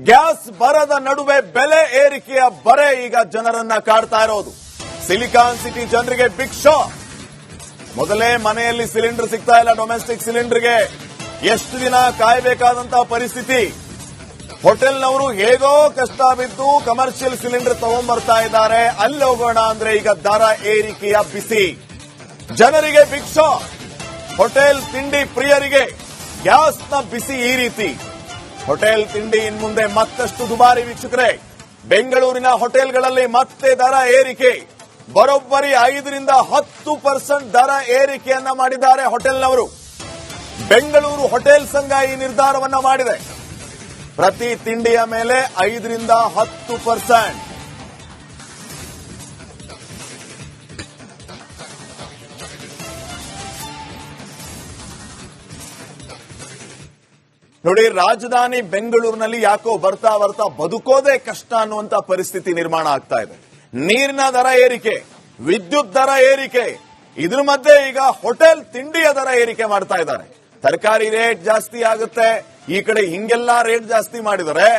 Gas ಬರದ ನಡುವೆ ಬೆಲೆ ಏರಿಕೆಯ ಬರೆ ಈಗ ಜನರನ್ನ ಕಾಡ್ತಾ ಇರೋದು. ಸಿಲಿಕಾನ್ ಸಿಟಿ ಜನರಿಗೆ ಬಿಗ್ ಶಾಕ್. ಮೊದಲೇ ಮನೆಯಲ್ಲಿ ಸಿಲಿಂಡರ್ ಸಿಗ್ತಾ ಇಲ್ಲ. ಡೊಮೆಸ್ಟಿಕ್ ಸಿಲಿಂಡರ್ಗೆ ಎಷ್ಟು ದಿನ ಕಾಯಬೇಕಾದಂತಹ ಪರಿಸ್ಥಿತಿ. ಹೋಟೆಲ್ನವರು ಹೇಗೋ ಕಷ್ಟ ಬಿದ್ದು ಕಮರ್ಷಿಯಲ್ ಸಿಲಿಂಡರ್ ತಗೊಂಡ್ಬರ್ತಾ ಇದ್ದಾರೆ. ಅಲ್ಲಿ ಹೋಗೋಣ ಅಂದ್ರೆ ಈಗ ದರ ಏರಿಕೆಯ ಬಿಸಿ. ಜನರಿಗೆ ಬಿಗ್ ಶಾಕ್. ಹೋಟೆಲ್ ತಿಂಡಿ ಪ್ರಿಯರಿಗೆ ಗ್ಯಾಸ್ನ ಬಿಸಿ ಈ ರೀತಿ. ಹೋಟೆಲ್ ತಿಂಡಿ ಇನ್ಮುಂದೆ ಮತ್ತಷ್ಟು ದುಬಾರಿ. ವೀಕ್ಷಕರೇ, ಬೆಂಗಳೂರಿನ ಹೋಟೆಲ್ಗಳಲ್ಲಿ ಮತ್ತೆ ದರ ಏರಿಕೆ. ಬರೋಬ್ಬರಿ 5ರಿಂದ 10% ದರ ಏರಿಕೆಯನ್ನ ಮಾಡಿದ್ದಾರೆ ಹೋಟೆಲ್ನವರು. ಬೆಂಗಳೂರು ಹೋಟೆಲ್ ಸಂಘ ಈ ನಿರ್ಧಾರವನ್ನ ಮಾಡಿದೆ. ಪ್ರತಿ ತಿಂಡಿಯ ಮೇಲೆ 5ರಿಂದ 10%. ನೋಡಿ, ರಾಜಧಾನಿ ಬೆಂಗಳೂರಿನಲ್ಲಿ ಯಾಕೋ ಬರ್ತಾ ಬರ್ತಾ ಬದುಕೋದೇ ಕಷ್ಟ ಅನ್ನುವಂತ ಪರಿಸ್ಥಿತಿ ನಿರ್ಮಾಣ ಆಗ್ತಾ ಇದೆ. ನೀರಿನ ದರ ಏರಿಕೆ, ವಿದ್ಯುತ್ ದರ ಏರಿಕೆ, ಇದ್ರ ಮಧ್ಯೆ ಈಗ ಹೋಟೆಲ್ ತಿಂಡಿಯ ದರ ಏರಿಕೆ ಮಾಡ್ತಾ ಇದ್ದಾರೆ. ತರಕಾರಿ ರೇಟ್ ಜಾಸ್ತಿ ಆಗುತ್ತೆ, ಈ ಕಡೆ ಹಿಂಗೆಲ್ಲ ರೇಟ್ ಜಾಸ್ತಿ ಮಾಡಿದರೆ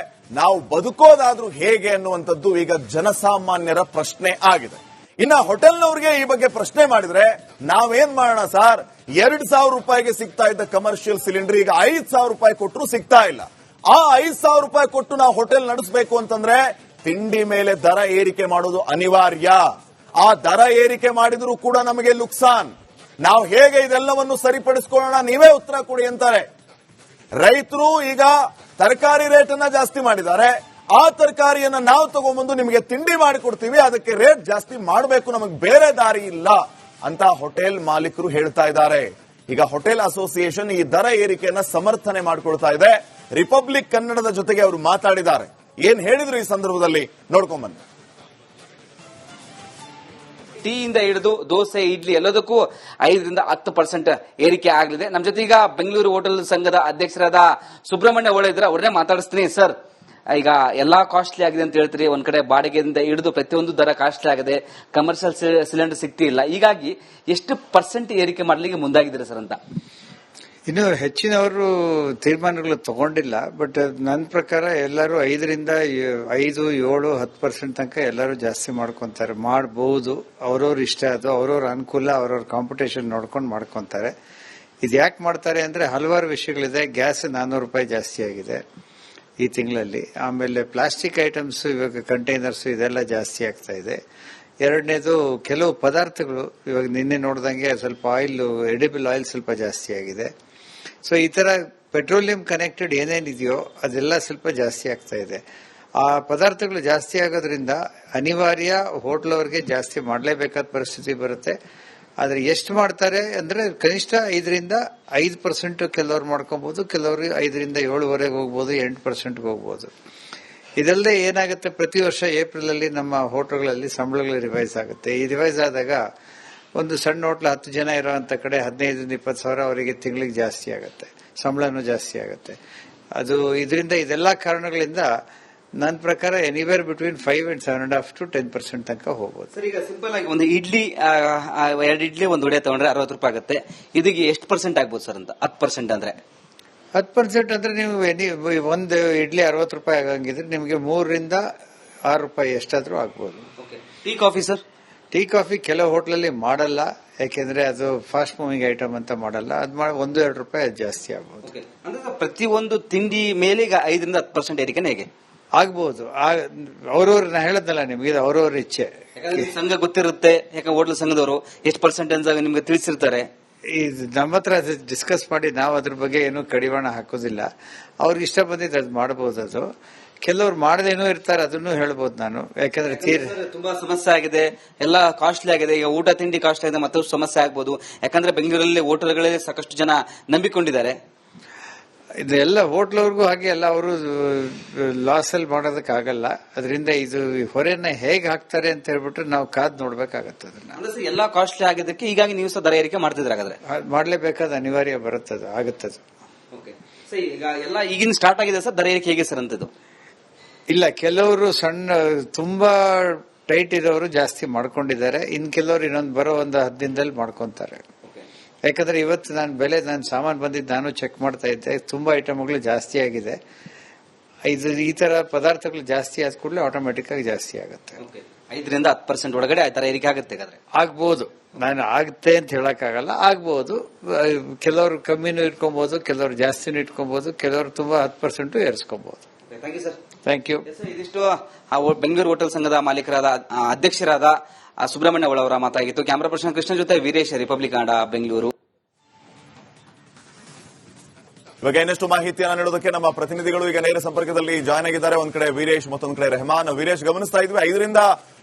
ನಾವು ಬದುಕೋದಾದ್ರೂ ಹೇಗೆ ಅನ್ನುವಂಥದ್ದು ಈಗ ಜನಸಾಮಾನ್ಯರ ಪ್ರಶ್ನೆ ಆಗಿದೆ. ಇನ್ನ ಹೋಟೆಲ್ನವರಿಗೆ ಈ ಬಗ್ಗೆ ಪ್ರಶ್ನೆ ಮಾಡಿದ್ರೆ ನಾವೇನ್ ಮಾಡೋಣ ಸರ್, 2,000 ರೂಪಾಯಿಗೆ ಸಿಗ್ತಾ ಇದ್ದ ಕಮರ್ಷಿಯಲ್ ಸಿಲಿಂಡರ್ ಈಗ 5,000 ರೂಪಾಯಿ ಕೊಟ್ಟರು ಸಿಗ್ತಾ ಇಲ್ಲ. ಆ 5,000 ರೂಪಾಯಿ ಕೊಟ್ಟು ನಾವು ಹೋಟೆಲ್ ನಡೆಸಬೇಕು ಅಂತಂದ್ರೆ ತಿಂಡಿ ಮೇಲೆ ದರ ಏರಿಕೆ ಮಾಡೋದು ಅನಿವಾರ್ಯ. ಆ ದರ ಏರಿಕೆ ಮಾಡಿದ್ರು ಕೂಡ ನಮಗೆ ನುಕ್ಸಾನ್. ನಾವು ಹೇಗೆ ಇದೆಲ್ಲವನ್ನು ಸರಿಪಡಿಸಿಕೊಳ್ಳೋಣ, ನೀವೇ ಉತ್ತರ ಕೊಡಿ ಅಂತಾರೆ. ರೈತರು ಈಗ ತರಕಾರಿ ರೇಟ್ ಅನ್ನ ಜಾಸ್ತಿ ಮಾಡಿದ್ದಾರೆ. ಆ ತರಕಾರಿಯನ್ನ ನಾವು ತಗೊಂಡ್ಬಂದು ನಿಮಗೆ ತಿಂಡಿ ಮಾಡಿಕೊಡ್ತೀವಿ, ಅದಕ್ಕೆ ರೇಟ್ ಜಾಸ್ತಿ ಮಾಡಬೇಕು, ನಮಗೆ ಬೇರೆ ದಾರಿ ಇಲ್ಲ ಅಂತ ಹೋಟೆಲ್ ಮಾಲೀಕರು ಹೇಳ್ತಾ ಇದ್ದಾರೆ. ಈಗ ಹೋಟೆಲ್ ಅಸೋಸಿಯೇಷನ್ ಈ ದರ ಏರಿಕೆಯನ್ನ ಸಮರ್ಥನೆ ಮಾಡಿಕೊಳ್ತಾ ಇದೆ. ರಿಪಬ್ಲಿಕ್ ಕನ್ನಡದ ಜೊತೆಗೆ ಅವರು ಮಾತಾಡಿದ್ದಾರೆ. ಏನ್ ಹೇಳಿದ್ರು ಈ ಸಂದರ್ಭದಲ್ಲಿ ನೋಡ್ಕೊಂಡ್ಬನ್ನಿ. ಟೀಯಿಂದ ಹಿಡಿದು ದೋಸೆ, ಇಡ್ಲಿ ಎಲ್ಲದಕ್ಕೂ 5ರಿಂದ 10% ಏರಿಕೆ ಆಗಲಿದೆ. ನಮ್ಮ ಜೊತೆ ಈಗ ಬೆಂಗಳೂರು ಹೋಟೆಲ್ ಸಂಘದ ಅಧ್ಯಕ್ಷರಾದ ಸುಬ್ರಹ್ಮಣ್ಯ ಒಳ್ಳೆ ಇದ್ರೆ ಅವ್ರನ್ನೇ ಮಾತಾಡಿಸ್ತೀನಿ. ಸರ್, ಈಗ ಎಲ್ಲಾ ಕಾಸ್ಟ್ಲಿ ಆಗಿದೆ ಅಂತ ಹೇಳ್ತೀರಿ. ಒಂದ್ ಕಡೆ ಬಾಡಿಗೆಯಿಂದ ಹಿಡಿದು ಪ್ರತಿಯೊಂದು ದರ ಕಾಸ್ಟ್ಲಿ ಆಗಿದೆ, ಕಮರ್ಷಿಯಲ್ ಸಿಲಿಂಡರ್ ಸಿಗ್ತಿಲ್ಲ. ಹೀಗಾಗಿ ಎಷ್ಟು ಪರ್ಸೆಂಟ್ ಏರಿಕೆ ಮಾಡಲಿಕ್ಕೆ ಮುಂದಾಗಿದ್ದೀರಾ ಸರ್ ಅಂತ? ಇನ್ನು ಹೆಚ್ಚಿನವರು ತೀರ್ಮಾನಗಳು ತಗೊಂಡಿಲ್ಲ. ಬಟ್ ನನ್ನ ಪ್ರಕಾರ ಎಲ್ಲರೂ 5ರಿಂದ 5, 7, 10% ತನಕ ಎಲ್ಲರೂ ಜಾಸ್ತಿ ಮಾಡ್ಕೊಂತಾರೆ. ಮಾಡಬಹುದು, ಅವ್ರವ್ರ ಇಷ್ಟ, ಅದು ಅವ್ರವ್ರ ಅನುಕೂಲ, ಅವ್ರವ್ರ ಕಾಂಪಿಟೇಷನ್ ನೋಡ್ಕೊಂಡು ಮಾಡ್ಕೊಂತಾರೆ. ಇದು ಯಾಕೆ ಮಾಡ್ತಾರೆ ಅಂದ್ರೆ ಹಲವಾರು ವಿಷಯಗಳಿದೆ. ಗ್ಯಾಸ್ 400 ರೂಪಾಯಿ ಜಾಸ್ತಿ ಆಗಿದೆ ಈ ತಿಂಗಳಲ್ಲಿ. ಆಮೇಲೆ ಪ್ಲಾಸ್ಟಿಕ್ ಐಟಮ್ಸ್, ಇವಾಗ ಕಂಟೈನರ್ಸ್ ಇದೆಲ್ಲ ಜಾಸ್ತಿ ಆಗ್ತಾ ಇದೆ. ಎರಡನೇದು, ಕೆಲವು ಪದಾರ್ಥಗಳು ಇವಾಗ ನಿನ್ನೆ ನೋಡ್ದಂಗೆ ಸ್ವಲ್ಪ ಆಯಿಲ್, ಎಡಿಬಲ್ ಆಯಿಲ್ ಸ್ವಲ್ಪ ಜಾಸ್ತಿ ಆಗಿದೆ. ಸೊ ಈ ತರ ಪೆಟ್ರೋಲಿಯಂ ಕನೆಕ್ಟೆಡ್ ಏನೇನಿದೆಯೋ ಅದೆಲ್ಲ ಸ್ವಲ್ಪ ಜಾಸ್ತಿ ಆಗ್ತಾ ಇದೆ. ಆ ಪದಾರ್ಥಗಳು ಜಾಸ್ತಿ ಆಗೋದ್ರಿಂದ ಅನಿವಾರ್ಯ ಹೋಟ್ಲ್ ಅವ್ರಿಗೆ ಜಾಸ್ತಿ ಮಾಡಲೇಬೇಕಾದ ಪರಿಸ್ಥಿತಿ ಬರುತ್ತೆ. ಆದ್ರೆ ಎಷ್ಟು ಮಾಡ್ತಾರೆ ಅಂದ್ರೆ ಕನಿಷ್ಠ 5ರಿಂದ 5% ಕೆಲವರು ಮಾಡ್ಕೊಬಹುದು, ಕೆಲವರು 5ರಿಂದ 7.5% ಹೋಗ್ಬೋದು, 8% ಹೋಗ್ಬೋದು. ಇದಲ್ಲದೆ ಏನಾಗುತ್ತೆ, ಪ್ರತಿ ವರ್ಷ ಏಪ್ರಿಲ್ ಅಲ್ಲಿ ನಮ್ಮ ಹೋಟೆಲ್ಗಳಲ್ಲಿ ಸಂಬಳಗಳು ರಿವೈಸ್ ಆಗುತ್ತೆ. ಈ ರಿವೈಸ್ ಆದಾಗ ಒಂದು ಸಣ್ಣ ಹೋಟ್ಲ್ 10 ಜನ ಇರೋಂತ ಕಡೆ 15-20 ಸಾವಿರ ಅವರಿಗೆ ತಿಂಗಳಿಗೆ ಜಾಸ್ತಿ ಆಗುತ್ತೆ, ಸಂಬಳನೂ ಜಾಸ್ತಿ ಆಗುತ್ತೆ. ಅದು ಇದರಿಂದ ಇದೆಲ್ಲಾ ಕಾರಣಗಳಿಂದ ನನ್ನ ಪ್ರಕಾರ ಎನಿವೇರ್ ಬಿಟ್ವೀನ್ 5 and 7.5 to 10% ತನಕ ಹೋಗ್ಬೋದು. ಸರ್, ಈಗ ಸಿಂಪಲ್ ಆಗಿ ಒಂದು ಇಡ್ಲಿ, 2 ಇಡ್ಲಿ ಒಂದು ವಡೆ ತಗೊಂಡ್ರೆ 60 ರೂಪಾಯಿ ಆಗುತ್ತೆ. ಇದಕ್ಕೆ ಎಷ್ಟು ಪರ್ಸೆಂಟ್ ಆಗ್ಬೋದು ಸರ್ ಅಂತ? 10% ಅಂದ್ರೆ 10% ಅಂದ್ರೆ ನೀವು ಒಂದು ಇಡ್ಲಿ 60 ರೂಪಾಯಿ ಆಗಂಗಿದ್ರೆ ನಿಮಗೆ 3ರಿಂದ 6 ರೂಪಾಯಿ ಎಷ್ಟಾದ್ರೂ ಆಗ್ಬೋದು. Tea coffee sir? Tea coffee ಕೆಲವು ಹೋಟ್ಲಲ್ಲಿ ಮಾಡಲ್ಲ, ಯಾಕೆಂದ್ರೆ ಅದು ಫಾಸ್ಟ್ ಮೂವಿಂಗ್ ಐಟಮ್ ಅಂತ ಮಾಡಲ್ಲ. ಅದು 1-2 ರೂಪಾಯಿ ಜಾಸ್ತಿ ಆಗ್ಬೋದು. ಅಂದ್ರೆ ಪ್ರತಿಯೊಂದು ತಿಂಡಿ ಮೇಲೆ ಈಗ 5ರಿಂದ 10% ಏರಿಕೆ ಹೇಗೆ ಆಗ್ಬಹುದು. ಅವ್ರವ್ರ ನಾ ಹೇಳದ್ನಲ್ಲ ನಿಮ್ಗೆ, ಅವ್ರವ್ರ ಇಚ್ಛೆ. ಸಂಘ ಗೊತ್ತಿರುತ್ತೆ, ಯಾಕಂದ್ರೆ ಹೋಟ್ಲ್ ಸಂಘದವರು ಎಷ್ಟು ಪರ್ಸೆಂಟೇಜ್ ನಿಮ್ಗೆ ತಿಳಿಸಿರ್ತಾರೆ. ನಮ್ಮ ಹತ್ರ ಡಿಸ್ಕಸ್ ಮಾಡಿ ನಾವು ಅದ್ರ ಬಗ್ಗೆ ಏನು ಕಡಿವಾಣ ಹಾಕೋದಿಲ್ಲ. ಅವ್ರಿಗೆ ಇಷ್ಟ ಬಂದಿದ್ದು ಅದು ಮಾಡಬಹುದು. ಅದು ಕೆಲವ್ರು ಮಾಡದೇನೋ ಇರ್ತಾರೆ, ಅದನ್ನು ಹೇಳ್ಬೋದು ನಾನು. ಯಾಕಂದ್ರೆ ತುಂಬಾ ಸಮಸ್ಯೆ ಆಗಿದೆ, ಎಲ್ಲ ಕಾಸ್ಟ್ಲಿ ಆಗಿದೆ. ಈಗ ಊಟ ತಿಂಡಿ ಕಾಸ್ಟ್ಲಿ ಆಗಿದೆ, ಮತ್ತಷ್ಟು ಸಮಸ್ಯೆ ಆಗ್ಬೋದು. ಯಾಕಂದ್ರೆ ಬೆಂಗಳೂರಲ್ಲಿ ಹೋಟೆಲ್ಗಳಲ್ಲಿ ಸಾಕಷ್ಟು ಜನ ನಂಬಿಕೊಂಡಿದ್ದಾರೆ. ಇದೆಲ್ಲ ಹೋಟ್ಲವ್ರಿಗೂ ಹಾಗೆ ಎಲ್ಲ ಅವರು ಲಾಸ್ ಅಲ್ಲಿ ಮಾಡೋದಕ್ಕಾಗಲ್ಲ. ಅದರಿಂದ ಇದು ಹೊರೆನ ಹೇಗೆ ಹಾಕ್ತಾರೆ ಅಂತ ಹೇಳ್ಬಿಟ್ರೆ ನಾವು ಕಾದ್ ನೋಡ್ಬೇಕಾಗತ್ತೆ. ಅದನ್ನ ಎಲ್ಲಾ ಕಾಸ್ಟ್ಲಿ ಆಗಿದ್ದಕ್ಕೆ ಹೀಗಾಗಿ ನೀವು ಸಹ ದರ ಏರಿಕೆ ಮಾಡ್ತಿದ್ರೆ ಹಾಗಾದ್ರೆ ಮಾಡ್ಲೇಬೇಕಾದ ಅನಿವಾರ್ಯ ಬರುತ್ತದು, ಆಗುತ್ತದು. ಈಗ ಎಲ್ಲ ಈಗಿನ ಸ್ಟಾರ್ಟ್ ಆಗಿದೆ ಸರ್, ದರ ಏರಿಕೆ ಹೇಗೆ ಸರ್ ಅಂತದ್ದು? ಇಲ್ಲ, ಕೆಲವರು ಸಣ್ಣ ತುಂಬಾ ಟೈಟ್ ಇರೋರು ಜಾಸ್ತಿ ಮಾಡ್ಕೊಂಡಿದ್ದಾರೆ. ಇನ್ ಕೆಲವರು ಇನ್ನೊಂದು ಬರೋ ಒಂದು 10 ದಿನದಲ್ಲಿ ಮಾಡ್ಕೊಂತಾರೆ. ಯಾಕಂದ್ರೆ ಇವತ್ತು ನಾನು ಸಾಮಾನು ಬಂದಿದ್ದು ನಾನು ಚೆಕ್ ಮಾಡ್ತಾ ಇದ್ದೆ, ತುಂಬಾ ಐಟಮ್ಗಳು ಜಾಸ್ತಿ ಆಗಿದೆ. ಈ ತರ ಪದಾರ್ಥಗಳು ಜಾಸ್ತಿ ಆದ ಕೂಡಲೇ ಆಟೋಮೆಟಿಕ್ ಆಗಿ ಜಾಸ್ತಿ ಆಗುತ್ತೆ. 5ರಿಂದ 10% ಒಳಗಡೆ ಆ ತರ ಏರಿಕೆ ಆಗುತ್ತೆ. ಆಗ್ಬೋದು, ನಾನು ಆಗುತ್ತೆ ಅಂತ ಹೇಳಕ್ಕಾಗಲ್ಲ, ಆಗ್ಬೋದು. ಕೆಲವರು ಕಮ್ಮಿನೂ ಇಟ್ಕೊಬಹುದು, ಕೆಲವರು ಜಾಸ್ತಿನೂ ಇಟ್ಕೊಬಹುದು, ಕೆಲವರು ತುಂಬಾ 10% ಏರಿಸ್ಕೊಬಹುದು. Thank you. ಇದಿಷ್ಟು ಬೆಂಗಳೂರು ಹೋಟೆಲ್ ಸಂಘದ ಮಾಲೀಕರಾದ ಅಧ್ಯಕ್ಷರಾದ ಸುಬ್ರಹ್ಮಣ್ಯ ಒಳ ಅವರ ಮಾತಾಗಿತ್ತು. ಕ್ಯಾಮರಾ ಪರ್ಸನ್ ಕೃಷ್ಣ ಜೊತೆ ವೀರೇಶ್, ರಿಪಬ್ಲಿಕ್ ಕನ್ನಡ, ಬೆಂಗಳೂರು. ಇವಾಗ ಇನ್ನಷ್ಟು ಮಾಹಿತಿಯನ್ನು ನೀಡೋದಕ್ಕೆ ನಮ್ಮ ಪ್ರತಿನಿಧಿಗಳು ಈಗ ನೇರ ಸಂಪರ್ಕದಲ್ಲಿ ಜಾಯ್ನ್ ಆಗಿದ್ದಾರೆ. ಒಂದ್ ಕಡೆ ವೀರೇಶ್, ಮತ್ತೊಂದ್ ಕಡೆ ರೆಹಮಾನ್. ವೀರೇಶ್, ಗಮನಿಸ್ತಾ ಇದ್ವಿ 5ರಿಂದ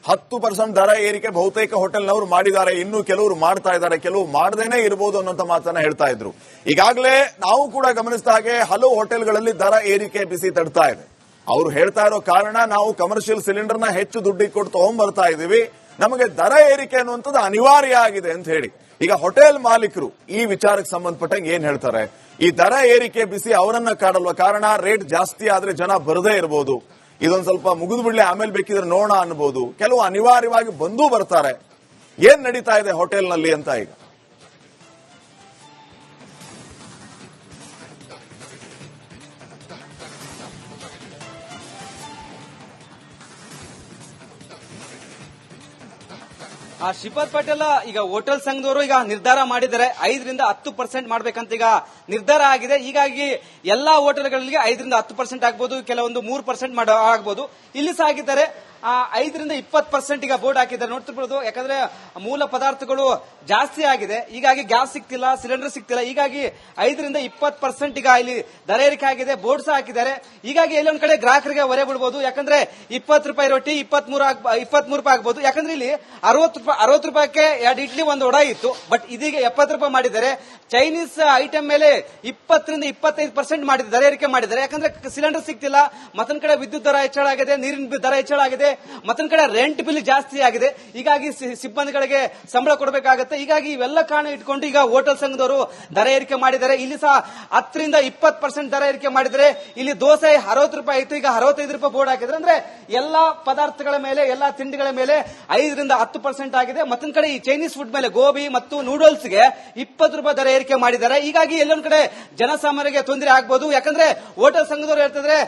10% ದರ ಏರಿಕೆ ಬಹುತೇಕ ಹೋಟೆಲ್ನವರು ಮಾಡಿದ್ದಾರೆ, ಇನ್ನು ಕೆಲವರು ಮಾಡ್ತಾ ಇದ್ದಾರೆ, ಕೆಲವು ಮಾಡದೇನೆ ಇರಬಹುದು ಅನ್ನೋಂತ ಮಾತನ್ನ ಹೇಳ್ತಾ ಇದ್ರು. ಈಗಾಗಲೇ ನಾವು ಕೂಡ ಗಮನಿಸಿದ ಹಾಗೆ ಹಲವು ಹೋಟೆಲ್ಗಳಲ್ಲಿ ದರ ಏರಿಕೆ ಬಿಸಿ ತಡ್ತಾ ಇದೆ. ಅವರು ಹೇಳ್ತಾ ಇರೋ ಕಾರಣ, ನಾವು ಕಮರ್ಷಿಯಲ್ ಸಿಲಿಂಡರ್ನ ಹೆಚ್ಚು ದುಡ್ಡಿಗೆ ಕೊಟ್ಟು ತಗೊಂಡ್ಬರ್ತಾ ಇದೀವಿ, ನಮಗೆ ದರ ಏರಿಕೆ ಅನ್ನುವಂಥದ್ದು ಅನಿವಾರ್ಯ ಆಗಿದೆ ಅಂತ ಹೇಳಿ. ಈಗ ಹೋಟೆಲ್ ಮಾಲೀಕರು ಈ ವಿಚಾರಕ್ಕೆ ಸಂಬಂಧಪಟ್ಟಂಗೆ ಏನ್ ಹೇಳ್ತಾರೆ? ಈ ದರ ಏರಿಕೆ ಬಿಸಿ ಅವರನ್ನ ಕಾಡಲ್ವ? ಕಾರಣ ರೇಟ್ ಜಾಸ್ತಿ ಆದ್ರೆ ಜನ ಬರದೇ ಇರಬಹುದು, ಇದೊಂದು ಸ್ವಲ್ಪ ಮುಗಿದು ಬಿಡ್ಲಿ ಆಮೇಲೆ ಬೇಕಿದ್ರೆ ನೋಡೋಣ ಅನ್ಬೋದು. ಕೆಲವು ಅನಿವಾರ್ಯವಾಗಿ ಬಂದೂ ಬರ್ತಾರೆ. ಏನ್ ನಡೀತಾ ಇದೆ ಹೋಟೆಲ್ನಲ್ಲಿ ಅಂತ ಈಗ ಶ್ರೀಪಾದ್ ಪಾಟೀಲ್, ಈಗ ಹೋಟೆಲ್ ಸಂಘದವರು ಈಗ ನಿರ್ಧಾರ ಮಾಡಿದ್ದಾರೆ 5ರಿಂದ 10% ಮಾಡ್ಬೇಕಂತ ಈಗ ನಿರ್ಧಾರ ಆಗಿದೆ. ಹೀಗಾಗಿ ಎಲ್ಲಾ ಹೋಟೆಲ್ಗಳಿಗೆ 5ರಿಂದ 10% ಆಗ್ಬೋದು, ಕೆಲವೊಂದು 3% ಆಗ್ಬೋದು. ಇಲ್ಲಿ ಸಾಗಿದ್ದಾರೆ 5ರಿಂದ 20% ಈಗ ಬೋರ್ಡ್ ಹಾಕಿದ್ದಾರೆ, ನೋಡ್ತಿರ್ಬೋದು. ಯಾಕಂದ್ರೆ ಮೂಲ ಪದಾರ್ಥಗಳು ಜಾಸ್ತಿ ಆಗಿದೆ, ಹೀಗಾಗಿ ಗ್ಯಾಸ್ ಸಿಗ್ತಿಲ್ಲ, ಸಿಲಿಂಡರ್ ಸಿಗ್ತಿಲ್ಲ. ಹೀಗಾಗಿ 5ರಿಂದ 20% ಈಗ ಇಲ್ಲಿ ದರ ಏರಿಕೆ ಆಗಿದೆ, ಬೋರ್ಡ್ ಸಹ ಹಾಕಿದ್ದಾರೆ. ಹೀಗಾಗಿ ಎಲ್ಲೊಂದ್ ಕಡೆ ಗ್ರಾಹಕರಿಗೆ ಹೊರೆ ಬಿಡಬಹುದು. ಯಾಕಂದ್ರೆ 20 ರೂಪಾಯಿ ರೊಟ್ಟಿ 23 ರೂಪಾಯಿ ಆಗ್ಬಹುದು. ಯಾಕಂದ್ರೆ ಇಲ್ಲಿ 60 ರೂಪಾಯಿಗೆ 2 ಇಡ್ಲಿ 1 ವಡ ಇತ್ತು, ಬಟ್ ಇದೀಗ 70 ರೂಪಾಯಿ ಮಾಡಿದ್ದಾರೆ. ಚೈನೀಸ್ ಐಟಮ್ ಮೇಲೆ 20ರಿಂದ 25% ಮಾಡಿದ್ದಾರೆ, ದರ ಏರಿಕೆ ಮಾಡಿದ್ದಾರೆ. ಯಾಕಂದ್ರೆ ಸಿಲಿಂಡರ್ ಸಿಗ್ತಿಲ್ಲ, ಮತ್ತೊಂದ್ ಕಡೆ ವಿದ್ಯುತ್ ದರ ಹೆಚ್ಚಳ ಆಗಿದೆ, ನೀರಿನ ದರ ಹೆಚ್ಚಳ ಆಗಿದೆ, ಮತ್ತೊಂದ್ ಕಡೆ ರೆಂಟ್ ಬಿಲ್ ಜಾಸ್ತಿ ಆಗಿದೆ. ಹೀಗಾಗಿ ಸಿಬ್ಬಂದಿಗಳಿಗೆ ಸಂಬಳ ಕೊಡಬೇಕಾಗುತ್ತೆ. ಹೀಗಾಗಿ ಇವೆಲ್ಲ ಕಾರಣ ಇಟ್ಕೊಂಡು ಈಗ ಹೋಟೆಲ್ ಸಂಘದವರು ದರ ಏರಿಕೆ ಮಾಡಿದ್ದಾರೆ. ಇಲ್ಲಿ ಸಹ 10ರಿಂದ 20% ದರ ಏರಿಕೆ ಮಾಡಿದರೆ. ಇಲ್ಲಿ ದೋಸೆ 60 ರೂಪಾಯಿ ಇತ್ತು, ಈಗ 65 ರೂಪಾಯಿ ಬೋರ್ಡ್ ಹಾಕಿದ್ರೆ. ಅಂದ್ರೆ ಎಲ್ಲಾ ಪದಾರ್ಥಗಳ ಮೇಲೆ, ಎಲ್ಲಾ ತಿಂಡಿಗಳ ಮೇಲೆ 5ರಿಂದ 10% ಆಗಿದೆ. ಮತ್ತೊಂದ್ ಕಡೆ ಈ ಚೈನೀಸ್ ಫುಡ್ ಮೇಲೆ, ಗೋಬಿ ಮತ್ತು ನೂಡಲ್ಸ್ಗೆ 20 ರೂಪಾಯಿ ದರ ಏರಿಕೆ ಮಾಡಿದ್ದಾರೆ. ಹೀಗಾಗಿ ಎಲ್ಲೊಂದ್ ಕಡೆ ಜನಸಾಮಾನ್ಯರಿಗೆ ತೊಂದರೆ ಆಗಬಹುದು. ಯಾಕಂದ್ರೆ ಹೋಟೆಲ್ ಸಂಘದವರು ಹೇಳ್ತಿದ್ರೆ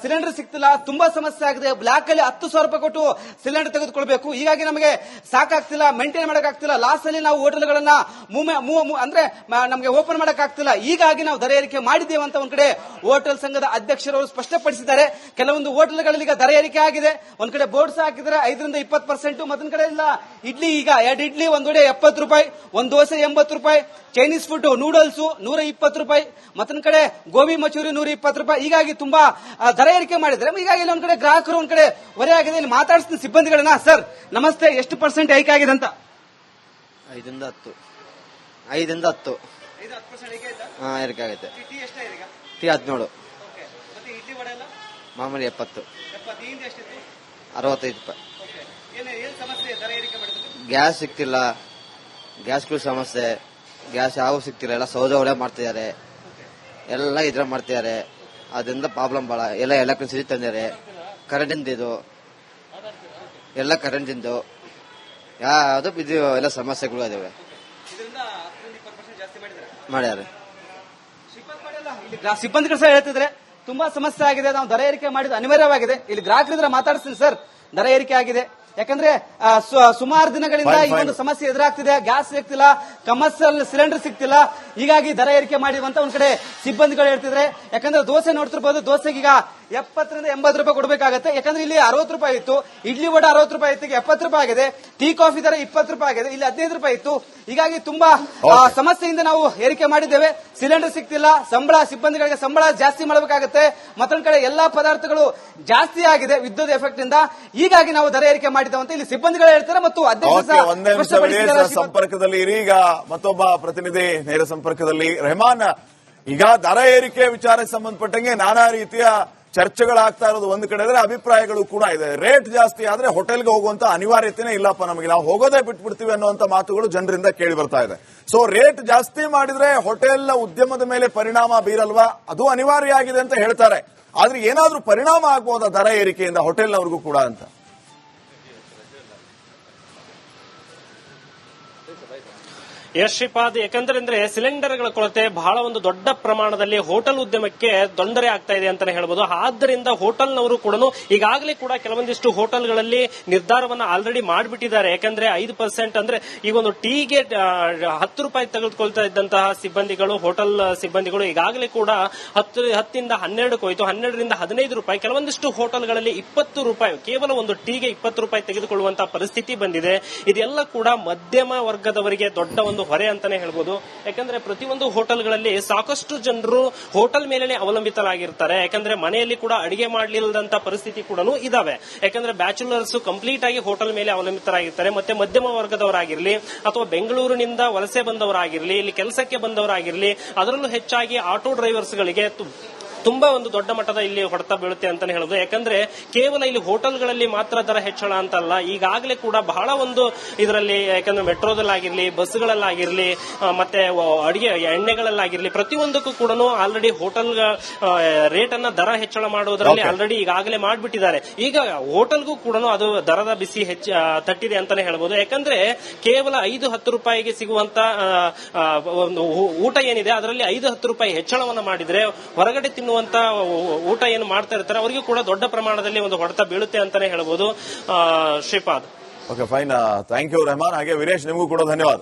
ಸಿಲಿಂಡರ್ ಸಿಗ್ತಿಲ್ಲ, ತುಂಬಾ ಸಮಸ್ಯೆ ಆಗಿದೆ, ಬ್ಲಾಕ್ ಅಲ್ಲಿ 10,000 ರೂಪಾಯಿ ಕೊಟ್ಟು ಸಿಲಿಂಡರ್ ತೆಗೆದುಕೊಳ್ಬೇಕು. ಹೀಗಾಗಿ ನಮಗೆ ಸಾಕಾಗ್ತಿಲ್ಲ, ಮೇಂಟೈನ್ ಮಾಡಕ್ಕಾಗ್ತಿಲ್ಲ, ಲಾಸ್ ಅಲ್ಲಿ ನಾವು ಹೋಟೆಲ್ಗಳನ್ನ ಅಂದ್ರೆ ನಮಗೆ ಓಪನ್ ಮಾಡಕ್ಕಾಗ್ತಿಲ್ಲ. ಹೀಗಾಗಿ ನಾವು ದರ ಏರಿಕೆ ಮಾಡಿದ್ದೇವೆ ಅಂತ ಒಂದ್ ಕಡೆ ಹೋಟೆಲ್ ಸಂಘದ ಅಧ್ಯಕ್ಷರು ಸ್ಪಷ್ಟಪಡಿಸಿದ್ದಾರೆ. ಕೆಲವೊಂದು ಹೋಟೆಲ್ಗಳಲ್ಲಿ ಈಗ ದರ ಏರಿಕೆ ಆಗಿದೆ. ಒಂದ್ ಕಡೆ ಬೋರ್ಡ್ ಸಹ ಹಾಕಿದ್ರೆ 5ರಿಂದ 20%. ಮತ್ತೊಂದ್ ಕಡೆ ಇಲ್ಲ, ಇಡ್ಲಿ ಈಗ 2 ಇಡ್ಲಿ 1 ವಡೆ 70 ರೂಪಾಯಿ, 1 ದೋಸೆ 80 ರೂಪಾಯಿ, ಚೈನೀಸ್ ಫುಡ್ ನೂಡಲ್ಸ್ 120 ರೂಪಾಯಿ, ಮತ್ತೊಂದ್ ಕಡೆ ಗೋಬಿ ಮಚೂರಿ 120 ರೂಪಾಯಿ. ಹೀಗಾಗಿ ತುಂಬಾ ದರ ಏರಿಕೆ ಮಾಡಿದ್ರೆ. ಹೀಗಾಗಿ ಒಂದ್ ಕಡೆ ಗ್ರಾಹಕರು ಒಂದ್ ಕಡೆ ಹೊರೆ ಆಗಿದೆ. ಇಲ್ಲಿ ಮಾತಾಡಿಸ್ತೀನಿ ಸಿಬ್ಬಂದಿಗಳನ್ನ. ಸರ್ ನಮಸ್ತೆ, ಎಷ್ಟು ಪರ್ಸೆಂಟ್ ಹೈಕ್ ಆಗಿದೆ ಅಂತ? 5ರಿಂದ 10. 5ರಿಂದ 10 ಏರಿಕೆ ಆಗುತ್ತೆ. ಟೀ 17, ಮಾಮೂಲಿ 70, 65 ರೂಪಾಯಿ. ಗ್ಯಾಸ್ ಸಿಗ್ತಿಲ್ಲ, ಗ್ಯಾಸ್ಗಳು ಸಮಸ್ಯೆ, ಗ್ಯಾಸ್ ಯಾವ ಸಿಗ್ತಿಲ್ಲ, ಎಲ್ಲ ಸೌದೆ ಒಲೆ ಮಾಡ್ತಿದ್ದಾರೆ, ಎಲ್ಲ ಇದ್ರ ಮಾಡ್ತಿದ್ದಾರೆ. ಅದರಿಂದ ಪ್ರಾಬ್ಲಮ್ ಬಹಳ. ಎಲ್ಲ ಎಲೆಕ್ಟ್ರಿಸಿಟಿ ತಂದಿದ್ದಾರೆ, ಕರೆಂಟಿಂದ ಇದು ಎಲ್ಲ ಕರೆಂಟಿಂದು ಯಾವ್ದು ಇದು ಎಲ್ಲ ಸಮಸ್ಯೆಗಳು ಇದಾವೆ ಮಾಡ್ಯಾರೆ. ಸಿಬ್ಬಂದಿಗಳು ಸಹ ಹೇಳ್ತಿದ್ರೆ ತುಂಬಾ ಸಮಸ್ಯೆ ಆಗಿದೆ, ನಾವು ದರ ಏರಿಕೆ ಮಾಡಿದ ಅನಿವಾರ್ಯವಾಗಿದೆ. ಇಲ್ಲಿ ಗ್ರಾಹಕರಿದ್ರೆ ಮಾತಾಡಿಸ್ತೀನಿ ಸರ್. ದರ ಏರಿಕೆ ಆಗಿದೆ ಯಾಕಂದ್ರೆ ಸುಮಾರು ದಿನಗಳಿಂದ ಈ ಒಂದು ಸಮಸ್ಯೆ ಎದುರಾಗ್ತಿದೆ. ಗ್ಯಾಸ್ ಸಿಗ್ತಿಲ್ಲ, ಕಮರ್ಷಿಯಲ್ ಸಿಲಿಂಡರ್ ಸಿಗ್ತಿಲ್ಲ, ಹೀಗಾಗಿ ದರ ಏರಿಕೆ ಮಾಡಿರುವಂತ ಒಂದ್ ಕಡೆ ಸಿಬ್ಬಂದಿಗಳು ಹೇಳ್ತಿದ್ರೆ. ಯಾಕಂದ್ರೆ ದೋಸೆ ನೋಡ್ತಿರ್ಬೋದು, ದೋಸೆಗೆ ಈಗ 70ರಿಂದ 80 ರೂಪಾಯಿ ಕೊಡಬೇಕಾಗತ್ತೆ. ಯಾಕಂದ್ರೆ ಇಲ್ಲಿ 60 ರೂಪಾಯಿ ಇತ್ತು, ಇಡ್ಲಿ ವಡ 60 ರೂಪಾಯಿ ಇತ್ತು, 70 ರೂಪಾಯಿ ಆಗಿದೆ. ಟೀ ಕಾಫಿ ದರ 20 ರೂಪಾಯಿ ಆಗಿದೆ, ಇಲ್ಲಿ 15 ರೂಪಾಯಿ ಇತ್ತು. ಹೀಗಾಗಿ ತುಂಬಾ ಸಮಸ್ಯೆಯಿಂದ ನಾವು ಏರಿಕೆ ಮಾಡಿದ್ದೇವೆ. ಸಿಲಿಂಡರ್ ಸಿಗ್ತಿಲ್ಲ, ಸಂಬಳ ಸಿಬ್ಬಂದಿಗಳಿಗೆ ಸಂಬಳ ಜಾಸ್ತಿ ಮಾಡಬೇಕಾಗುತ್ತೆ. ಮತ್ತೊಂದ್ ಕಡೆ ಎಲ್ಲಾ ಪದಾರ್ಥಗಳು ಜಾಸ್ತಿ ಆಗಿದೆ ವಿದ್ಯುತ್ ಎಫೆಕ್ಟ್ ಇಂದ. ಹೀಗಾಗಿ ನಾವು ದರ ಏರಿಕೆ ಮಾಡಿದ್ದೇವೆ ಅಂತ ಇಲ್ಲಿ ಸಿಬ್ಬಂದಿಗಳು ಹೇಳ್ತಾರೆ. ಮತ್ತು ಸಂಪರ್ಕದಲ್ಲಿ ಈಗ ಮತ್ತೊಬ್ಬ ಪ್ರತಿನಿಧಿ ನೇರ ಸಂಪರ್ಕದಲ್ಲಿ. ರೆಹಮಾನ್, ಈಗ ದರ ಏರಿಕೆ ವಿಚಾರಕ್ಕೆ ಸಂಬಂಧಪಟ್ಟಂಗೆ ನಾನಾ ರೀತಿಯ ಚರ್ಚೆಗಳಾಗ್ತಾ ಇರೋದು ಒಂದ್ ಕಡೆ ಇದ್ರೆ, ಅಭಿಪ್ರಾಯಗಳು ಕೂಡ ಇದೆ. ರೇಟ್ ಜಾಸ್ತಿ ಆದ್ರೆ ಹೋಟೆಲ್ಗೆ ಹೋಗುವಂತ ಅನಿವಾರ್ಯತೆನೇ ಇಲ್ಲಪ್ಪ, ನಮಗೆ ನಾವು ಹೋಗೋದೇ ಬಿಟ್ಬಿಡ್ತೀವಿ ಅನ್ನುವಂತ ಮಾತುಗಳು ಜನರಿಂದ ಕೇಳಿ ಬರ್ತಾ ಇದೆ. ಸೊ ರೇಟ್ ಜಾಸ್ತಿ ಮಾಡಿದ್ರೆ ಹೋಟೆಲ್ ಉದ್ಯಮದ ಮೇಲೆ ಪರಿಣಾಮ ಬೀರಲ್ವಾ? ಅದು ಅನಿವಾರ್ಯ ಆಗಿದೆ ಅಂತ ಹೇಳ್ತಾರೆ. ಆದ್ರೆ ಏನಾದ್ರೂ ಪರಿಣಾಮ ಆಗ್ಬೋದಾ ದರ ಏರಿಕೆಯಿಂದ ಹೋಟೆಲ್ನವ್ರಿಗೂ ಕೂಡ ಅಂತ? ಎಸ್ ಶ್ರೀಪಾದ್, ಯಾಕಂದ್ರೆ ಸಿಲಿಂಡರ್ಗಳ ಕೊರತೆ ಬಹಳ ಒಂದು ದೊಡ್ಡ ಪ್ರಮಾಣದಲ್ಲಿ ಹೋಟೆಲ್ ಉದ್ಯಮಕ್ಕೆ ತೊಂದರೆ ಆಗ್ತಾ ಇದೆ ಅಂತಾನೆ ಹೇಳ್ಬೋದು. ಆದ್ದರಿಂದ ಹೋಟೆಲ್ನವರು ಕೂಡ ಈಗಾಗಲೇ ಕೂಡ ಕೆಲವೊಂದಿಷ್ಟು ಹೋಟೆಲ್ಗಳಲ್ಲಿ ನಿರ್ಧಾರವನ್ನ ಆಲ್ರೆಡಿ ಮಾಡಿಬಿಟ್ಟಿದ್ದಾರೆ. ಯಾಕಂದ್ರೆ 5% ಅಂದ್ರೆ ಈಗ ಒಂದು ಟೀಗೆ 10 ರೂಪಾಯಿ ತೆಗೆದುಕೊಳ್ತಾ ಇದ್ದಂತಹ ಸಿಬ್ಬಂದಿಗಳು, ಹೋಟೆಲ್ ಸಿಬ್ಬಂದಿಗಳು ಈಗಾಗಲೇ ಕೂಡ 10ರಿಂದ 12 ಹೋಯಿತು, 12ರಿಂದ 15 ರೂಪಾಯಿ, ಕೆಲವೊಂದಿಷ್ಟು ಹೋಟೆಲ್ಗಳಲ್ಲಿ 20 ರೂಪಾಯಿ, ಕೇವಲ ಒಂದು ಟೀಗೆ 20 ರೂಪಾಯಿ ತೆಗೆದುಕೊಳ್ಳುವಂತಹ ಪರಿಸ್ಥಿತಿ ಬಂದಿದೆ. ಇದೆಲ್ಲ ಕೂಡ ಮಧ್ಯಮ ವರ್ಗದವರಿಗೆ ದೊಡ್ಡ ಒಂದು ಹೊರೆ ಅಂತಾನೆ ಹೇಳ್ಬೋದು. ಯಾಕಂದ್ರೆ ಪ್ರತಿಯೊಂದು ಹೋಟೆಲ್ಗಳಲ್ಲಿ ಸಾಕಷ್ಟು ಜನರು ಹೋಟೆಲ್ ಮೇಲೆ ಅವಲಂಬಿತರಾಗಿರ್ತಾರೆ. ಯಾಕಂದ್ರೆ ಮನೆಯಲ್ಲಿ ಕೂಡ ಅಡಿಗೆ ಮಾಡಲಿಲ್ಲದಂತ ಪರಿಸ್ಥಿತಿ ಕೂಡ ಇದಾವೆ. ಯಾಕಂದ್ರೆ ಬ್ಯಾಚುಲರ್ಸ್ ಕಂಪ್ಲೀಟ್ ಆಗಿ ಹೋಟೆಲ್ ಮೇಲೆ ಅವಲಂಬಿತರಾಗಿರ್ತಾರೆ. ಮತ್ತೆ ಮಧ್ಯಮ ವರ್ಗದವರಾಗಿರ್ಲಿ ಅಥವಾ ಬೆಂಗಳೂರಿನಿಂದ ವಲಸೆ ಬಂದವರಾಗಿರ್ಲಿ, ಇಲ್ಲಿ ಕೆಲಸಕ್ಕೆ ಬಂದವರಾಗಿರ್ಲಿ, ಅದರಲ್ಲೂ ಹೆಚ್ಚಾಗಿ ಆಟೋ ಡ್ರೈವರ್ಸ್ ಗಳಿಗೆ ತುಂಬಾ ಒಂದು ದೊಡ್ಡ ಮಟ್ಟದ ಇಲ್ಲಿ ಹೊಡೆತ ಬೀಳುತ್ತೆ ಅಂತಾನೆ ಹೇಳೋದು. ಯಾಕಂದ್ರೆ ಕೇವಲ ಇಲ್ಲಿ ಹೋಟೆಲ್ಗಳಲ್ಲಿ ಮಾತ್ರ ದರ ಹೆಚ್ಚಳ ಅಂತಲ್ಲ, ಈಗಾಗಲೇ ಕೂಡ ಬಹಳ ಒಂದು ಇದರಲ್ಲಿ, ಯಾಕಂದ್ರೆ ಮೆಟ್ರೋದಲ್ಲಾಗಿರ್ಲಿ, ಬಸ್ಗಳಲ್ಲಾಗಿರ್ಲಿ, ಮತ್ತೆ ಅಡಿಗೆ ಎಣ್ಣೆಗಳಲ್ಲಾಗಿರ್ಲಿ, ಪ್ರತಿಯೊಂದಕ್ಕೂ ಕೂಡ ಆಲ್ರೆಡಿ ಹೋಟೆಲ್ ರೇಟ್ ಅನ್ನ ದರ ಹೆಚ್ಚಳ ಮಾಡೋದ್ರಲ್ಲಿ ಆಲ್ರೆಡಿ ಈಗಾಗಲೇ ಮಾಡಿಬಿಟ್ಟಿದ್ದಾರೆ. ಈಗ ಹೋಟೆಲ್ಗೂ ಕೂಡ ಅದು ದರದ ಬಿಸಿ ತಟ್ಟಿದೆ ಅಂತಾನೆ ಹೇಳ್ಬೋದು. ಯಾಕಂದ್ರೆ ಕೇವಲ 5-10 ರೂಪಾಯಿಗೆ ಸಿಗುವಂತ ಒಂದು ಊಟ ಏನಿದೆ ಅದರಲ್ಲಿ 5-10 ರೂಪಾಯಿ ಹೆಚ್ಚಳವನ್ನ ಮಾಡಿದ್ರೆ ಹೊರಗಡೆ ತಿನ್ನುವಂತ ಊಟ ಏನು ಮಾಡ್ತಾ ಇರ್ತಾರೆ ಅವರಿಗೂ ಕೂಡ ದೊಡ್ಡ ಪ್ರಮಾಣದಲ್ಲಿ ಒಂದು ಹೊಡೆತ ಬೀಳುತ್ತೆ ಅಂತಾನೆ ಹೇಳ್ಬೋದು. Shripad, okay, fine, thank you Rehman. ಹಾಗೆ ವೀರೇಶ್, ನಿಮಗೂ ಕೂಡ ಧನ್ಯವಾದ.